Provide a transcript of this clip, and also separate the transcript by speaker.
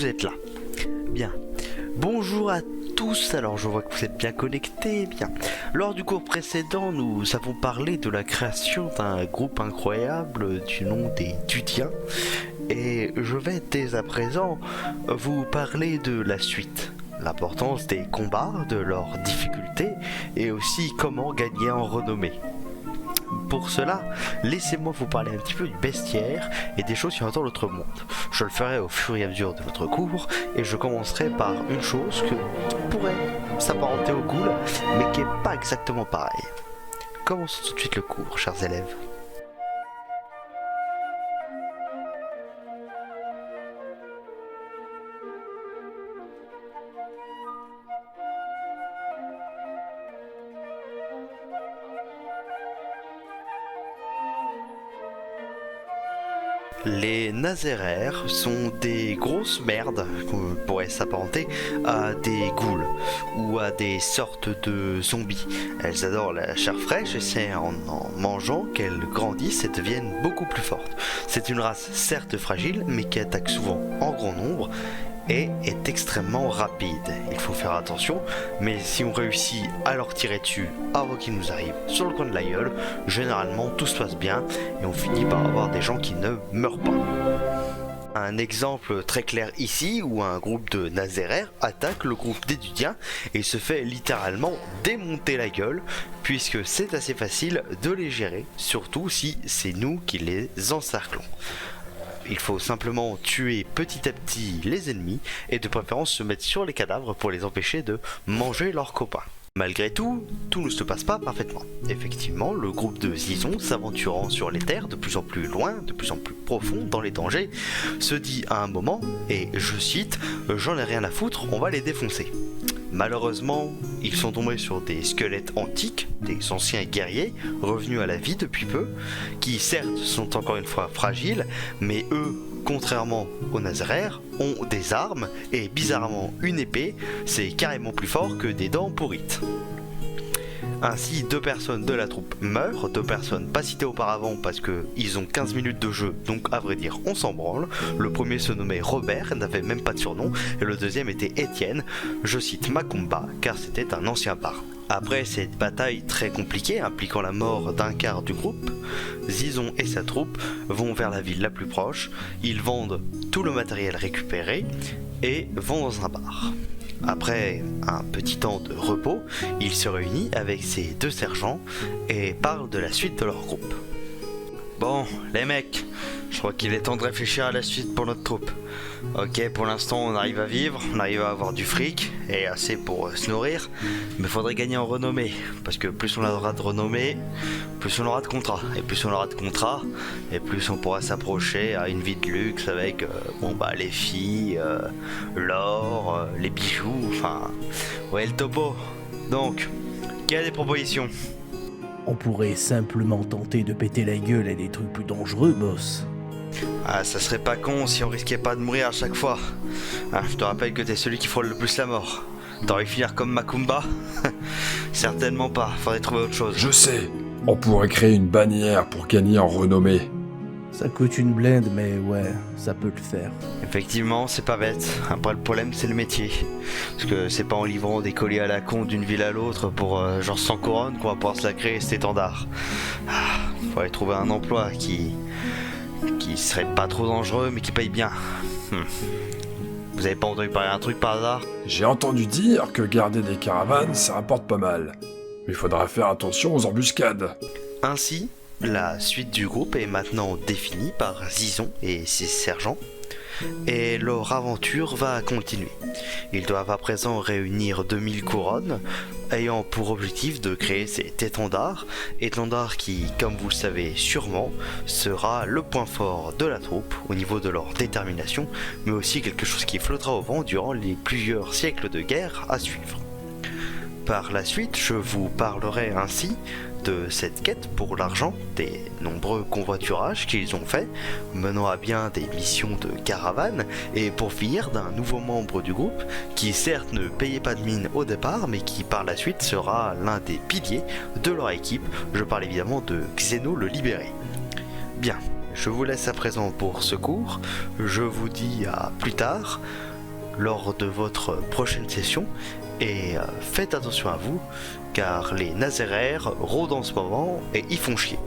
Speaker 1: vous êtes là. Bien. Bonjour à tous, alors je vois que vous êtes bien connectés. Bien. Lors du cours précédent, nous avons parlé de la création d'un groupe incroyable du nom des Dudiens. Et je vais dès à présent vous parler de la suite. L'importance des combats, de leurs difficultés et aussi comment gagner en renommée. Pour cela, laissez-moi vous parler un petit peu du bestiaire et des choses qui entourent notre monde. Je le ferai au fur et à mesure de votre cours et je commencerai par une chose que pourrait s'apparenter au ghoul, mais qui n'est pas exactement pareil. Commençons tout de suite le cours, chers élèves. Les Naséraires sont des grosses merdes qu'on pourrait s'apparenter à des ghouls ou à des sortes de zombies. Elles adorent la chair fraîche et c'est en mangeant qu'elles grandissent et deviennent beaucoup plus fortes. C'est une race certes fragile mais qui attaque souvent en grand nombre et est extrêmement rapide. Il faut faire attention, mais si on réussit à leur tirer dessus avant qu'ils nous arrivent sur le coin de la gueule, généralement tout se passe bien et on finit par avoir des gens qui ne meurent pas. Un exemple très clair ici où un groupe de Naséraires attaque le groupe des Dudiens et se fait littéralement démonter la gueule puisque c'est assez facile de les gérer, surtout si c'est nous qui les encerclons. Il faut simplement tuer petit à petit les ennemis et de préférence se mettre sur les cadavres pour les empêcher de manger leurs copains. Malgré tout, tout ne se passe pas parfaitement. Effectivement, le groupe de Zizon, s'aventurant sur les terres de plus en plus loin, de plus en plus profond dans les dangers, se dit à un moment, et je cite, « J'en ai rien à foutre, on va les défoncer ». Malheureusement, ils sont tombés sur des squelettes antiques, des anciens guerriers, revenus à la vie depuis peu, qui certes sont encore une fois fragiles, mais eux, contrairement aux Naséraires, ont des armes, et bizarrement une épée, c'est carrément plus fort que des dents pourrites. Ainsi, 2 personnes de la troupe meurent, 2 personnes pas citées auparavant parce qu'ils ont 15 minutes de jeu, donc à vrai dire on s'en branle. Le premier se nommait Robert, n'avait même pas de surnom, et le deuxième était Étienne, je cite Macumba, car c'était un ancien bar. Après cette bataille très compliquée impliquant la mort d'un quart du groupe, Zizon et sa troupe vont vers la ville la plus proche, ils vendent tout le matériel récupéré et vont dans un bar. Après un petit temps de repos, il se réunit avec ses 2 sergents et parle de la suite de leur groupe. Bon, les mecs, je crois qu'il est temps de réfléchir à la suite pour notre troupe. Ok, pour l'instant on arrive à vivre, on arrive à avoir du fric et assez pour se nourrir, mais faudrait gagner en renommée, parce que plus on aura de renommée, plus on aura de contrats, et plus on aura de contrats, et plus on pourra s'approcher à une vie de luxe avec les filles, l'or, les bijoux, enfin, ouais le topo. Donc, qui a des propositions ?
Speaker 2: On pourrait simplement tenter de péter la gueule à des trucs plus dangereux, boss.
Speaker 1: Ah, ça serait pas con si on risquait pas de mourir à chaque fois. Ah, je te rappelle que t'es celui qui frôle le plus la mort. T'aurais finir comme Macumba ? Certainement pas, faudrait trouver autre chose.
Speaker 3: Je sais, on pourrait créer une bannière pour gagner en renommée.
Speaker 2: Ça coûte une blinde, mais ouais, ça peut le faire.
Speaker 1: Effectivement, c'est pas bête. Après, le problème, c'est le métier. Parce que c'est pas en livrant des colis à la con d'une ville à l'autre pour genre 100 couronnes qu'on va pouvoir se la créer cet étendard. Ah, faudrait trouver un emploi qui serait pas trop dangereux mais qui paye bien. Vous avez pas entendu parler d'un truc par hasard ?
Speaker 3: J'ai entendu dire que garder des caravanes, ça rapporte pas mal. Mais il faudra faire attention aux embuscades.
Speaker 1: Ainsi, la suite du groupe est maintenant définie par Zizon et ses sergents, et leur aventure va continuer. Ils doivent à présent réunir 2000 couronnes, ayant pour objectif de créer cet étendard qui, comme vous le savez sûrement, sera le point fort de la troupe au niveau de leur détermination, mais aussi quelque chose qui flottera au vent durant les plusieurs siècles de guerre à suivre. Par la suite, je vous parlerai ainsi de cette quête pour l'argent, des nombreux convoiturages qu'ils ont faits, menant à bien des missions de caravane, et pour finir d'un nouveau membre du groupe, qui certes ne payait pas de mine au départ, mais qui par la suite sera l'un des piliers de leur équipe. Je parle évidemment de Xeno le Libéré. Bien, je vous laisse à présent pour ce cours, je vous dis à plus tard, lors de votre prochaine session. Et faites attention à vous, car les Nazairaires rôdent en ce moment et ils font chier.